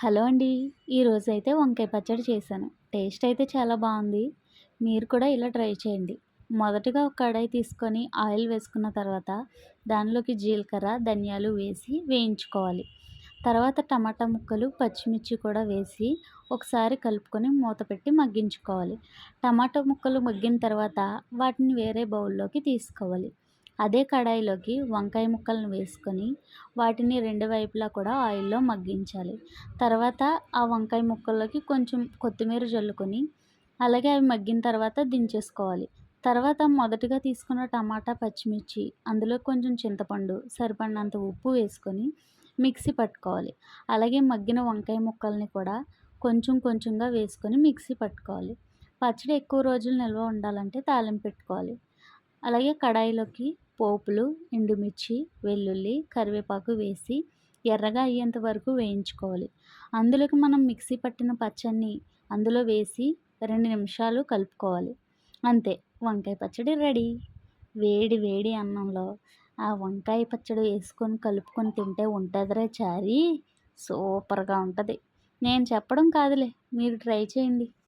Hello అండి. ఈరోజైతే వంకాయ పచ్చడి చేశాను. టేస్ట్ అయితే చాలా బావుంది. మీరు కూడా ఇలా ట్రై చేయండి. మొదటగా ఒక కడాయి తీసుకొని ఆయిల్ వేసుకున్న తర్వాత దానిలోకి జీలకర్ర, ధనియాలు వేసి వేయించుకోవాలి. తర్వాత టమాటా ముక్కలు, పచ్చిమిర్చి కూడా వేసి ఒకసారి కలుపుకొని మూత పెట్టి మగ్గించుకోవాలి. టమాటా ముక్కలు మగ్గిన తర్వాత వాటిని వేరే బౌల్‌లోకి తీసుకోవాలి. అదే కడాయిలోకి వంకాయ ముక్కలను వేసుకొని వాటిని రెండు వైపులా కూడా ఆయిల్‌లో మగ్గించాలి. తర్వాత ఆ వంకాయ ముక్కల్లోకి కొంచెం కొత్తిమీర జల్లుకొని, అలాగే అవి మగ్గిన తర్వాత దించేసుకోవాలి. తర్వాత మొదటగా తీసుకున్న టమాటా, పచ్చిమిర్చి, అందులో కొంచెం చింతపండు, సరిపడినంత ఉప్పు వేసుకొని మిక్సీ పట్టుకోవాలి. అలాగే మగ్గిన వంకాయ ముక్కల్ని కూడా కొంచెం కొంచెంగా వేసుకొని మిక్సీ పట్టుకోవాలి. పచ్చడి ఎక్కువ రోజులు నిల్వ ఉండాలంటే తాలింపు పెట్టుకోవాలి. అలాగే కడాయిలోకి పోపులు, ఎండుమిర్చి, వెల్లుల్లి, కరివేపాకు వేసి ఎర్రగా అయ్యేంత వరకు వేయించుకోవాలి. అందులోకి మనం మిక్సీ పట్టిన పచ్చడిని అందులో వేసి 2 నిమిషాలు కలుపుకోవాలి. అంతే, వంకాయ పచ్చడి రెడీ. వేడి వేడి అన్నంలో ఆ వంకాయ పచ్చడి వేసుకొని కలుపుకొని తింటే ఉంటదిరే చారీ, సూపర్‌గా ఉంటది. నేను చెప్పడం కాదులే, మీరు ట్రై చేయండి.